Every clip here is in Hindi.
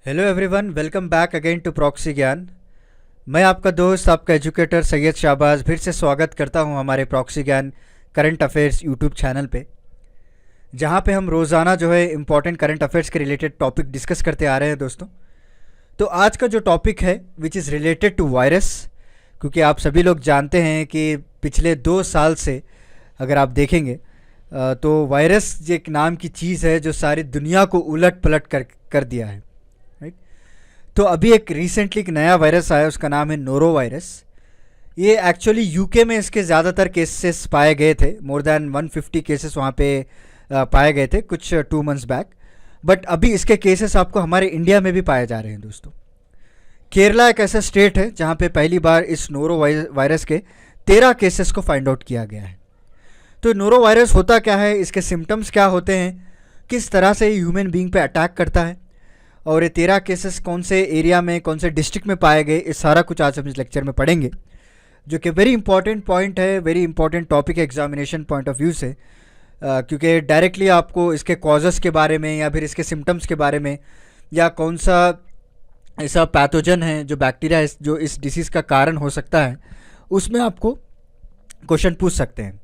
Hello everyone, welcome back again to proxy Gyan. मैं आपका दोस्त, आपका एजुकेटर सैयद शाहबाज फिर से स्वागत करता हूं हमारे प्रॉक्सी ज्ञान करंट अफेयर्स यूट्यूब चैनल पे, जहां पे हम रोज़ाना जो है इम्पॉर्टेंट करंट अफेयर्स के रिलेटेड टॉपिक डिस्कस करते आ रहे हैं दोस्तों। तो आज का जो टॉपिक है which is related to virus, क्योंकि आप सभी लोग जानते हैं कि पिछले 2 साल से अगर आप देखेंगे तो वायरस एक नाम की चीज़ है जो सारी दुनिया को उलट पलट कर दिया है। तो अभी एक रिसेंटली एक नया वायरस आया, उसका नाम है नोरो वायरस। ये एक्चुअली यूके में इसके ज़्यादातर केसेस पाए गए थे, मोर देन 150 केसेस वहाँ पे पाए गए थे कुछ 2 मंथ्स बैक। बट अभी इसके केसेस आपको हमारे इंडिया में भी पाए जा रहे हैं दोस्तों। केरला एक ऐसा स्टेट है जहाँ पे पहली बार इस नोरो वायरस के 13 केसेस को फाइंड आउट किया गया है। तो नोरो वायरस होता क्या है, इसके सिम्टम्स क्या होते हैं, किस तरह से ये ह्यूमन बीइंग पे अटैक करता है, और ये 13 केसेस कौन से एरिया में कौन से डिस्ट्रिक्ट में पाए गए, इस सारा कुछ आज हम इस लेक्चर में पढ़ेंगे, जो कि वेरी इंपॉर्टेंट पॉइंट है, वेरी इंपॉर्टेंट टॉपिक है एग्जामिनेशन पॉइंट ऑफ व्यू से। क्योंकि डायरेक्टली आपको इसके कॉजेस के बारे में या फिर इसके सिम्टम्स के बारे में, या कौन सा ऐसा पैथोजन है जो बैक्टीरिया है जो इस डिसीज़ का कारण हो सकता है, उसमें आपको क्वेश्चन पूछ सकते हैं।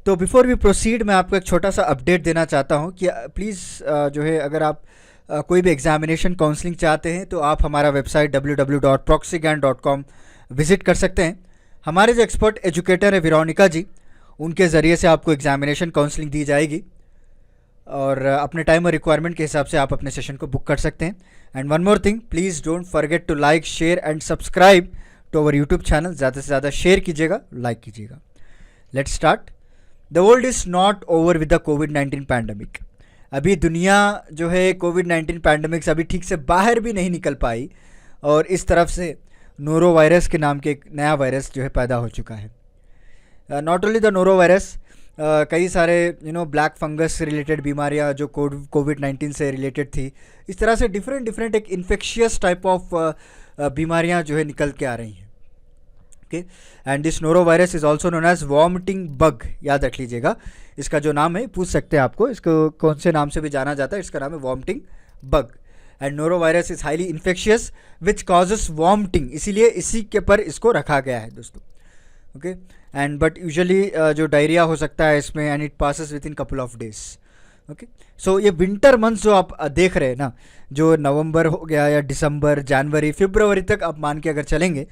तो बिफोर वी प्रोसीड, मैं आपको एक छोटा सा अपडेट देना चाहता हूँ कि प्लीज़ जो है अगर आप कोई भी एग्जामिनेशन काउंसलिंग चाहते हैं तो आप हमारा वेबसाइट www.proxygyan.com विज़िट कर सकते हैं। हमारे जो एक्सपर्ट एजुकेटर है विरोनिका जी, उनके ज़रिए से आपको एग्जामिनेशन काउंसलिंग दी जाएगी, और अपने टाइम और रिक्वायरमेंट के हिसाब से आप अपने सेशन को बुक कर सकते हैं। And one more thing, please don't forget to like, share and subscribe to our YouTube channel. ज़्यादा से ज़्यादा शेयर कीजिएगा, लाइक कीजिएगा। Let's start. The world is not over with the कोविड-19 पैंडमिक। अभी दुनिया जो है कोविड-19 पैंडमिक से अभी ठीक से बाहर भी नहीं निकल पाई, और इस तरफ से नोरो वायरस के नाम के एक नया वायरस जो है पैदा हो चुका है। Not only the noro virus, कई सारे ब्लैक फंगस से रिलेटेड बीमारियां जो कोविड-19 से रिलेटेड थी, इस तरह से डिफरेंट एक इन्फेक्शियस टाइप ऑफ बीमारियां जो है निकल के आ रही हैं। Okay, and this noro virus is also known as vomiting bug. याद रख लीजिएगा, इसका जो नाम है पूछ सकते हैं आपको, इसको कौन से नाम से भी जाना जाता है, इसका नाम है vomiting bug. And noro virus is highly infectious which causes vomiting, इसीलिए इसी के पर इसको रखा गया है दोस्तों। ओके, एंड बट यूजुअली जो डायरिया हो सकता है इसमें, and it passes within couple of days. Okay, so ये विंटर मंथ्स जो आप देख रहे हैं ना, जो नवंबर हो गया या दिसंबर, जनवरी, फरवरी तक आप मान के अगर चलेंगे,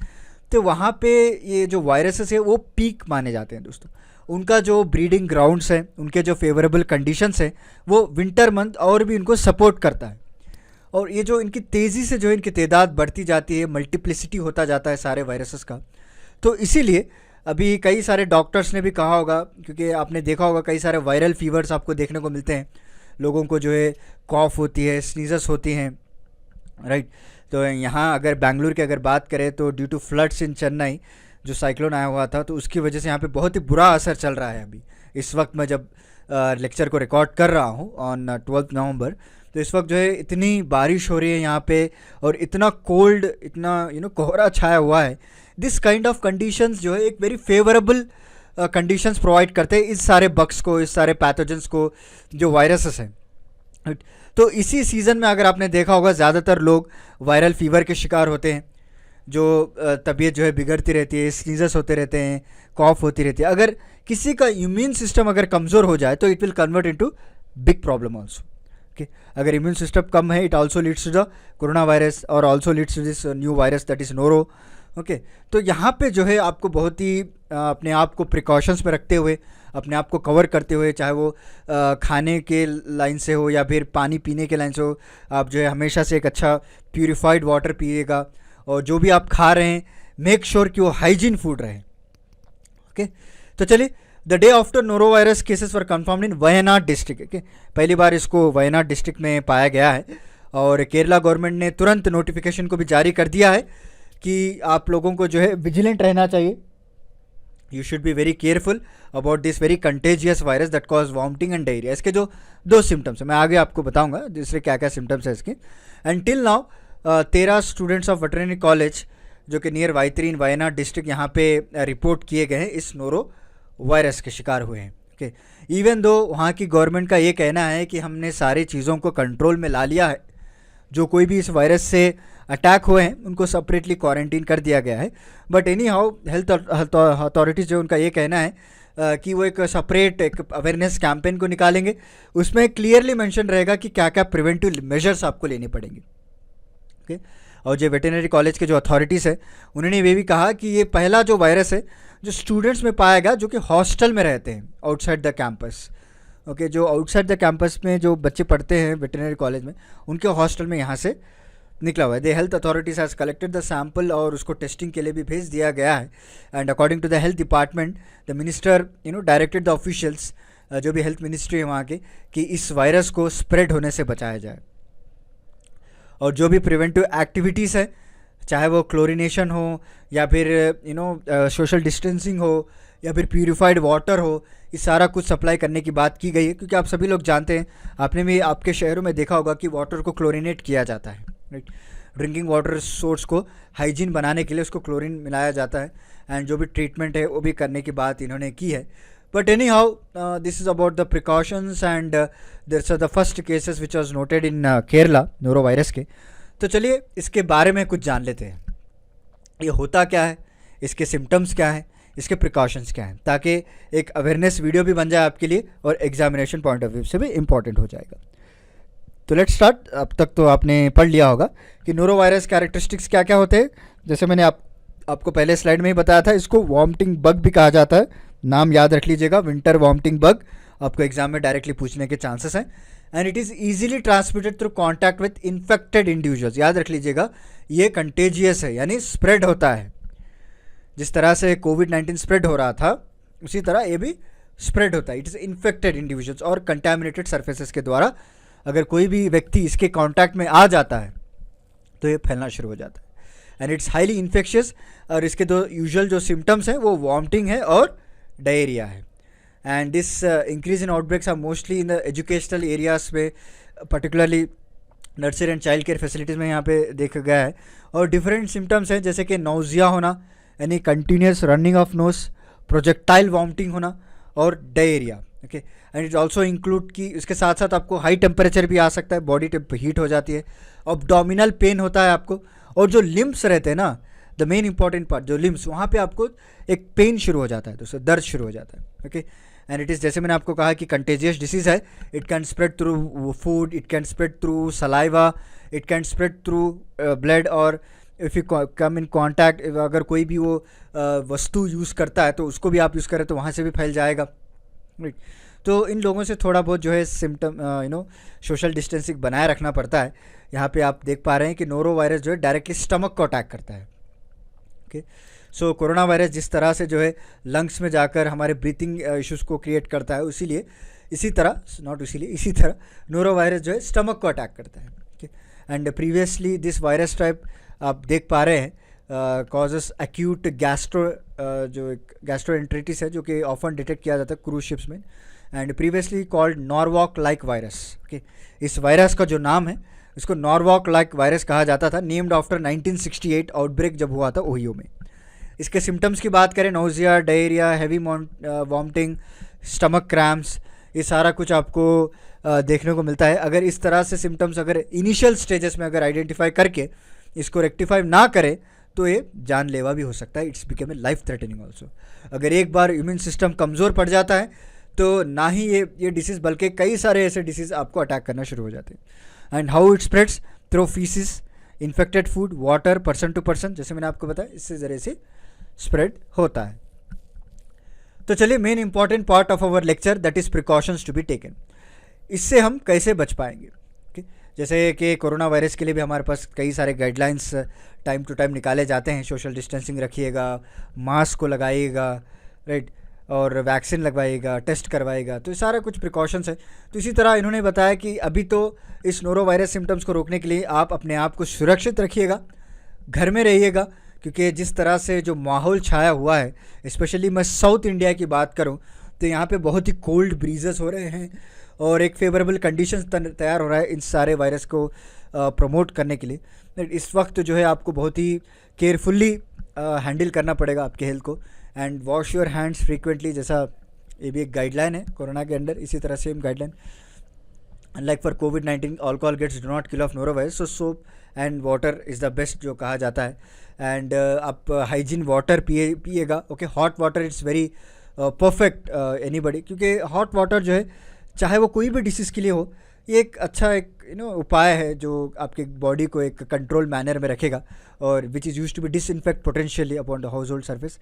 तो वहाँ पे ये जो वायरसेस है वो पीक माने जाते हैं दोस्तों। उनका जो ब्रीडिंग ग्राउंड्स हैं, उनके जो फेवरेबल कंडीशंस हैं, वो विंटर मंथ और भी इनको सपोर्ट करता है। और ये जो इनकी तेज़ी से जो इनकी तादाद बढ़ती जाती है, मल्टीप्लिसिटी होता जाता है सारे वायरसेस का। तो इसीलिए अभी कई सारे डॉक्टर्स ने भी कहा होगा, क्योंकि आपने देखा होगा कई सारे वायरल फीवर्स आपको देखने को मिलते हैं, लोगों को जो है कॉफ होती है, स्नीजस होती हैं, राइट। तो यहाँ अगर बेंगलुरु की अगर बात करें तो due to floods in Chennai, जो साइक्लोन आया हुआ था, तो उसकी वजह से यहाँ पे बहुत ही बुरा असर चल रहा है अभी इस वक्त। मैं जब लेक्चर को रिकॉर्ड कर रहा हूँ ऑन 12 नवंबर, तो इस वक्त जो है इतनी बारिश हो रही है यहाँ पे, और इतना कोल्ड, इतना कोहरा छाया हुआ है। दिस काइंड ऑफ कंडीशंस जो है एक वेरी फेवरेबल कंडीशंस प्रोवाइड करते हैं इस सारे बग्स को, इस सारे पैथोजेंस को, जो वायरसेस हैं। तो इसी सीज़न में अगर आपने देखा होगा, ज़्यादातर लोग वायरल फीवर के शिकार होते हैं, जो तबीयत जो है बिगड़ती रहती है, स्नीजस होते रहते हैं, कॉफ होती रहती है। अगर किसी का इम्यून सिस्टम अगर कमज़ोर हो जाए तो it will convert into big problem also. Okay, अगर इम्यून सिस्टम कम है, it also leads to the corona virus और also leads to this new virus that is noro. Okay, तो यहाँ पे जो है आपको बहुत ही अपने आप को प्रिकॉशंस में रखते हुए, अपने आप को कवर करते हुए, चाहे वो खाने के लाइन से हो या फिर पानी पीने के लाइन से हो, आप जो है हमेशा से एक अच्छा प्यूरिफाइड वाटर पिएगा, और जो भी आप खा रहे हैं मेक श्योर कि वो हाइजीन फूड रहे। ओके, तो चलिए, the day after noro virus cases were confirmed in Wayanad district. Okay, पहली बार इसको वयनाड डिस्ट्रिक्ट में पाया गया है, और केरला गवर्नमेंट ने तुरंत नोटिफिकेशन को भी जारी कर दिया है कि आप लोगों को जो है विजिलेंट रहना चाहिए। You should be very careful about this very contagious virus that cause vomiting and diarrhoea. इसके जो 2 सिम्टम्स हैं, मैं आगे आपको बताऊंगा दूसरे क्या क्या सिम्टम्स है इसके। And till now 13 students of veterinary college जो कि नियर वाइत्री इन वायनाड डिस्ट्रिक्ट, यहाँ पे रिपोर्ट किए गए हैं, इस नोरो वायरस के शिकार हुए हैं। ओके, इवन दो वहाँ की गवर्नमेंट का ये कहना है कि हमने सारी चीज़ों को कंट्रोल में ला लिया है, जो कोई भी इस वायरस से अटैक हुए हैं उनको सेपरेटली क्वारंटीन कर दिया गया है। But any how health authorities जो उनका ये कहना है कि वो एक सेपरेट एक अवेयरनेस कैंपेन को निकालेंगे, उसमें क्लियरली मेंशन रहेगा कि क्या क्या प्रिवेंटिव मेजर्स आपको लेने पड़ेंगे। ओके और जो वेटरनरी कॉलेज के जो अथॉरिटीज़ है उन्होंने ये भी कहा कि ये पहला जो वायरस है जो स्टूडेंट्स में पाया गया जो कि हॉस्टल में रहते हैं आउटसाइड द कैंपस। ओके जो आउटसाइड द कैंपस में जो बच्चे पढ़ते हैं वेटरनरी कॉलेज में उनके हॉस्टल में यहाँ से निकला हुआ है। The health authorities has collected the sample और उसको टेस्टिंग के लिए भी भेज दिया गया है। And according to the health department the minister directed the officials जो भी हेल्थ मिनिस्ट्री है वहाँ के कि इस वायरस को स्प्रेड होने से बचाया जाए। और जो भी प्रिवेंटिव एक्टिविटीज़ है चाहे वो क्लोरिनेशन हो या फिर सोशल डिस्टेंसिंग हो या फिर प्यूरिफाइड वाटर हो, ये सारा कुछ सप्लाई करने की बात की गई है। क्योंकि आप सभी लोग जानते हैं, आपने भी आपके शहरों में देखा होगा कि वाटर को क्लोरिनेट किया जाता है, राइट। ड्रिंकिंग वाटर सोर्स को हाइजीन बनाने के लिए उसको क्लोरीन मिलाया जाता है एंड जो भी ट्रीटमेंट है वो भी करने की बात इन्होंने की है। But anyhow this is about the precautions and this are the first cases which was noted in Kerala noro virus के। तो चलिए इसके बारे में कुछ जान लेते हैं, ये होता क्या है, इसके सिम्टम्स क्या हैं, इसके प्रिकॉशंस क्या हैं, ताकि एक अवेयरनेस वीडियो भी बन जाए आपके लिए और एग्जामिनेशन पॉइंट ऑफ व्यू से भी इम्पॉर्टेंट हो जाएगा। तो लेट्स स्टार्ट। अब तक तो आपने पढ़ लिया होगा कि नोरो वायरस कैरेक्टरिस्टिक्स क्या क्या होते हैं। जैसे मैंने आपको पहले स्लाइड में ही बताया था, इसको वॉमिटिंग बग भी कहा जाता है। नाम याद रख लीजिएगा, विंटर वॉमिटिंग बग, आपको एग्जाम में डायरेक्टली पूछने के चांसेस हैं। And it is easily transmitted through contact with infected individuals. याद रख लीजिएगा, ये कंटेजियस है, यानी स्प्रेड होता है। जिस तरह से कोविड-19 स्प्रेड हो रहा था उसी तरह ये भी स्प्रेड होता है। इट इज़ इन्फेक्टेड इंडिविजुअल्स और कंटैमिनेटेड सर्फेसेस के द्वारा अगर कोई भी व्यक्ति इसके कांटेक्ट में आ जाता है तो ये फैलना शुरू हो जाता है। एंड इट्स हाईली इन्फेक्शियस और इसके दो यूजुअल जो सिम्टम्स हैं वो वॉमिटिंग है और डायरिया है। And this increase in outbreaks are mostly in the educational areas में, particularly nursery and child care facilities में यहाँ पे देखा गया है। और डिफरेंट सिम्टम्स हैं जैसे कि नौजिया होना, यानी continuous running of nose, projectile vomiting होना और diarrhoea. Okay and it also include कि इसके साथ साथ आपको हाई टेम्परेचर भी आ सकता है, बॉडी हीट हो जाती है, एब्डोमिनल पेन होता है आपको, और जो लिम्स रहते हैं ना, द मेन इंपॉर्टेंट पार्ट जो लिम्स, वहाँ पे आपको एक पेन शुरू हो जाता है, तो उससे दर्द शुरू हो जाता है। ओके एंड इट इज़ जैसे मैंने आपको कहा कि कंटेजियस डिसीज़ है, it can spread through food, it can spread through saliva, it can spread through blood, और if you come in contact, अगर कोई भी वो वस्तु यूज़ करता है तो उसको भी आप यूज़ करें तो वहाँ से भी फैल जाएगा, राइट। तो इन लोगों से थोड़ा बहुत जो है सिम्टम सोशल डिस्टेंसिंग बनाए रखना पड़ता है। यहाँ पे आप देख पा रहे हैं कि नोरो वायरस जो है डायरेक्टली स्टमक को अटैक करता है। ओके सो कोरोना वायरस जिस तरह से जो है लंग्स में जाकर हमारे ब्रीथिंग इश्यूज़ को क्रिएट करता है, इसी तरह नोरो वायरस जो है स्टमक को अटैक करता है। Okay and previously this virus type आप देख पा रहे हैं कॉजेस एक्यूट गैस्ट्रोएंटेरिटिस है, जो कि ऑफन डिटेक्ट किया जाता है क्रूज शिप्स में, and previously called Norwalk like virus. Okay इस वायरस का जो नाम है इसको नॉरवॉक लाइक वायरस कहा जाता था, नेम्ड आफ्टर 1968 आउटब्रेक जब हुआ था ओहियो में। इसके सिम्टम्स की बात करें, nausea, diarrhoea, heavy vomiting, stomach cramps, ये सारा कुछ आपको देखने को मिलता है। अगर इस तरह से सिम्टम्स अगर इनिशियल स्टेजेस में अगर आइडेंटिफाई करके इसको रेक्टिफाई ना करें तो ये जानलेवा भी हो सकता है। It's become a life threatening also. अगर एक बार इम्यून सिस्टम कमज़ोर पड़ जाता है तो ना ही ये डिसीज़ बल्कि कई सारे ऐसे डिसीज़ आपको अटैक करना शुरू हो जाते हैं। And how it spreads through faeces, infected food, water, person to person, जैसे मैंने आपको बताया इससे ज़रिए से स्प्रेड होता है। तो चलिए main important part of our lecture, that is precautions to be taken. इससे हम कैसे बच पाएंगे? जैसे कि कोरोना वायरस के लिए भी हमारे पास कई सारे गाइडलाइंस टाइम टू टाइम निकाले जाते हैं। सोशल डिस्टेंसिंग रखिएगा, मास्क को लगाइएगा, राइट, और वैक्सीन लगवाइएगा, टेस्ट करवाइएगा, तो ये सारा कुछ प्रिकॉशंस है। तो इसी तरह इन्होंने बताया कि अभी तो इस नोरो वायरस सिम्टम्स को रोकने के लिए आप अपने आप को सुरक्षित रखिएगा, घर में रहिएगा, क्योंकि जिस तरह से जो माहौल छाया हुआ है, स्पेशली मैं साउथ इंडिया की बात करूँ तो यहाँ पे बहुत ही कोल्ड ब्रीजेस हो रहे हैं और एक फेवरेबल कंडीशंस तैयार हो रहा है इन सारे वायरस को प्रमोट करने के लिए। इस वक्त जो है आपको बहुत ही केयरफुल्ली हैंडल करना पड़ेगा आपके हेल्थ को। And wash your hands frequently, जैसा ये भी एक गाइडलाइन है कोरोना के अंडर, इसी तरह same guideline unlike for covid alcohol gets do not kill of norovirus, so soap and water is the best जो कहा जाता है। एंड आप हाइजीन वाटर पिएगा, okay. Hot water it's very perfect anybody, क्योंकि हॉट वाटर जो है चाहे वो कोई भी डिसीज़ के लिए हो, ये एक अच्छा एक उपाय है जो आपके बॉडी को एक कंट्रोल मैनर में रखेगा, और which is use to be disinfect potentially upon the household surface.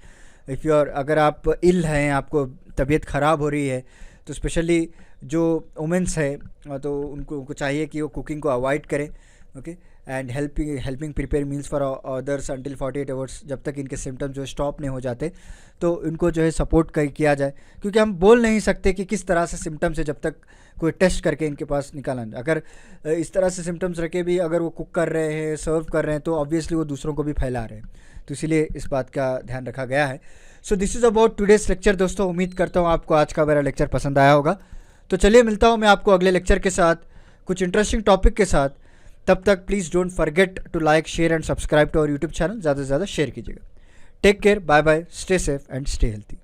If you are, अगर आप इल हैं, आपको तबीयत ख़राब हो रही है, तो स्पेशली जो वुमेंस है तो उनको चाहिए कि वो कुकिंग को अवॉइड करें, okay. And helping prepare meals for others until 48 hours, जब तक इनके सिम्टम्स जो स्टॉप नहीं हो जाते तो इनको जो है सपोर्ट किया जाए, क्योंकि हम बोल नहीं सकते कि किस तरह से सिम्टम्स है जब तक कोई टेस्ट करके इनके पास निकाला नहीं। अगर इस तरह से सिम्टम्स रखे भी अगर वो कुक कर रहे हैं, सर्व कर रहे हैं, तो ऑब्वियसली वो दूसरों को भी फैला रहे हैं, तो इसीलिए इस बात का ध्यान रखा गया है। So this is about today's lecture दोस्तों। उम्मीद करता हूँ आपको आज का मेरा लेक्चर पसंद आया होगा। तो चलिए मिलता हूँ मैं आपको अगले लेक्चर के साथ, कुछ इंटरेस्टिंग टॉपिक के साथ। तब तक please don't forget to like, share and subscribe to our YouTube channel. ज़्यादा से ज़्यादा शेयर कीजिएगा। Take care, bye bye, stay safe and stay healthy.